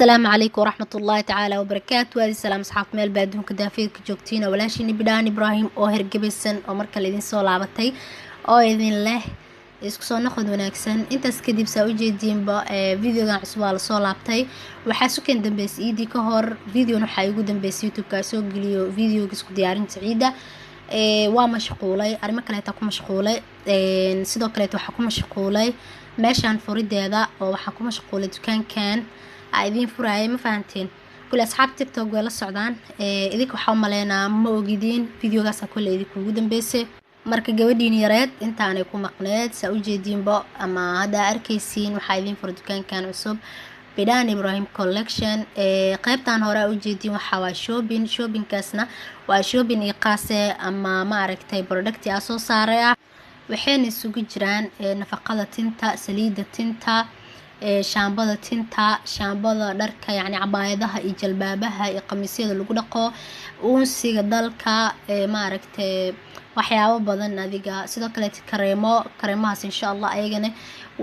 السلام عليكم ورحمة الله تعالى وبركاته. هذه السلام أصحاب ميل بعدهم كدافيد كجوكتين ولاشيني بدان إبراهيم أو هرجبسن أو مركل إذن سو لعبتي أو إذن له isku soo noqod wanaagsan intaas kadib saa u jeediinba videogan cusub la soo laabtay waxa sukan dambeysay idii ka hor videogan waxa ugu dambeysay YouTube ka soo geliyo videoga isku diyaarinta ciida waa mashquulay arimo kale ta ku mashquulay sidoo kale waxa ku mashquulay meeshan furideeda oo waxa ku mashquulay dukaankan idin furaay ma fahanteen kul asxaab TikTok way la socdaan idinka waxa u maleynaa ma ogidin videogaas kale idinku ugu dambeysay marka gabadhiin yareed intaanay ku maqneed saa u jeediinba ama hada arkaysiin waxa idin fur dukaankan cusub Bidaan Ibrahim Collection qaybtan hore u jeediin waxa waa shopping kaasna waa shopping qaase ama ma aragtay product ah soo saaray waxayna isugu jiraan nafaqada tinta saliida tinta shaambada tinta shaambada dharka yani cabaayadaha iyo jalbaabaha iyo qamiisyada lagu dhaqo uunsiga dalka ma aragtay waxyaabo badan adiga sidoo kale kareemahaas insha Allah ayagana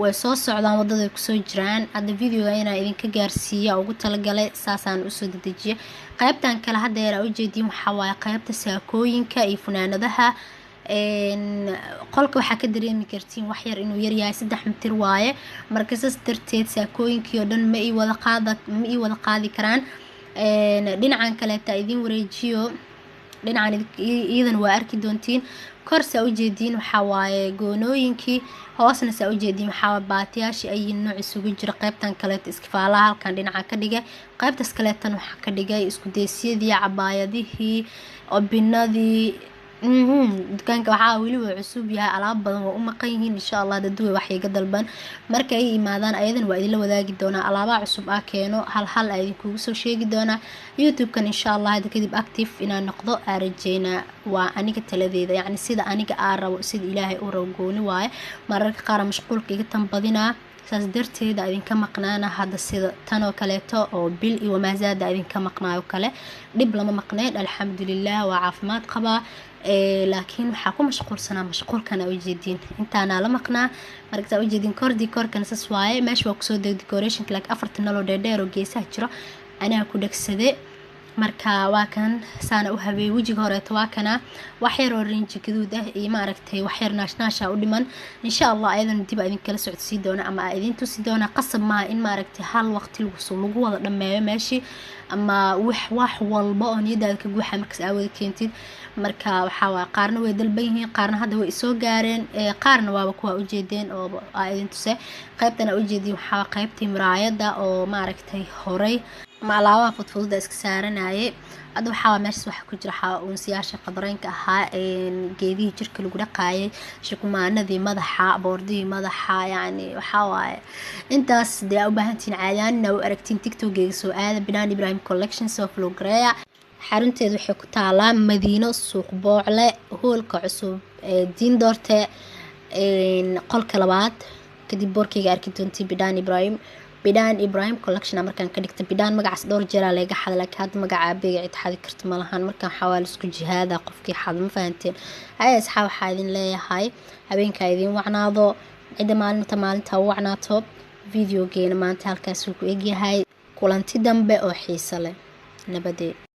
way soo socdaan wadada ku soo jiraan hada videoga inaan idinka gaarsiiyo ugu talagalay saasaan u soo dedejiyo qaybtan kale hadeera u jeedin waxa waay qaybta saakooyinka iyo funaanadaha qolka waxa ka dareemi kartiin wax yar inuu yar yahay 3 mitir waaye marka saas darteed saakooyinkii oo dhan ma ii wada qaadi karaan dhinacan kale ta idin wareejiyo dhinacan iidan waa arki doontiin kor saa u jeediin waxa waaye goonooyinkii hoosna saa u jeediin waxa baatiyaashi ay nooc isugu jira qaybtan kale iskifaalaha halkan dhinaca ka dhigay qaybtaas kale tan waxa ka dhigay isku deesiyadii cabaayadihii obinadii dukaanka waxa wali waa cusub yahay alaab badan oo u maqan yihiin insha Allah dadwey wax iga dalban marka ay imaadaan ayadan waa idin la wadaagi doonaa alaaba cusub keeno hal ay idinku soo sheegi doonaa YouTube kan insha Allah hada kadib active inaan noqdo arajeyna waa aniga taladeeda yani sida aniga aan rabo sida Ilaahay u rogooni waaye mararka qaar mashquulka iga tanbadina saas darteeda idinka maqnaana hada sida tan oo kaleeto oo bil iyo maazaada idinka maqnaayo kale dib lama maqneen alxamdulillah waa caafimaad qaba laakiin waxa ku mashquulkana u jeedin intaana la maqnaa marka u jeedin korkan sas waaye meesha waa ku soo decoration like afartan nalo dheer oo geesaha jiro anaa ku dhagsaday marka waa kan saana u habeey wajiga hore waa kana wax yar oo rinji gaduud ah iyo ma aragtay wax yar naashnaasha u dhiman insha Allah ayadan dib idin kala socodsiin doona ama idin tusi doona qasab ma in ma aragtay hal waqti lagu wada dhameeyo meeshi ama wax walba oo niyadaada ka guuxa markaas aawada keentid marka waxa waa qaarna way dalban yihiin qaarna hadda way soo gaareen qaarna waaba kuwa u jeedeen oo idin tusay qaybtana u jeedin waxa qaybtii miraayada oo ma aragtay horay ma alaabaha fudfudud iska saaranaaye hada waxa meesha waxa ku jira uunsiyaasha qadareenka ahaa geedihii jirka lagu dhaqaayay shukumaanadii madaxa boordii madaxa yani waxa waaye intaas dee u baahantiin caadaan u aragtiin TikTok-geega soo aada Bidaan Ibrahim Collection soo follow gareeya xarunteedu waxay ku taalaa Madiino suuq boocle hoolka cusub diin doorte qolka labaad kadib boorkeyga arki doontii Bidaan Ibrahim Collection markaan ka dhigta Bidaan magacaas dhowr jeer laga hadlay had magaca beega cid xadi karto malahan markaan xawaal isku jihaada qofkii xad ma fahanteen ay asxaab waxa idin leeyahay habeenka idin wacnaado cid maalinta wacnaato videogeena maanta halkaas uu ku egyahay kulanti dambe oo xiiso leh nabadee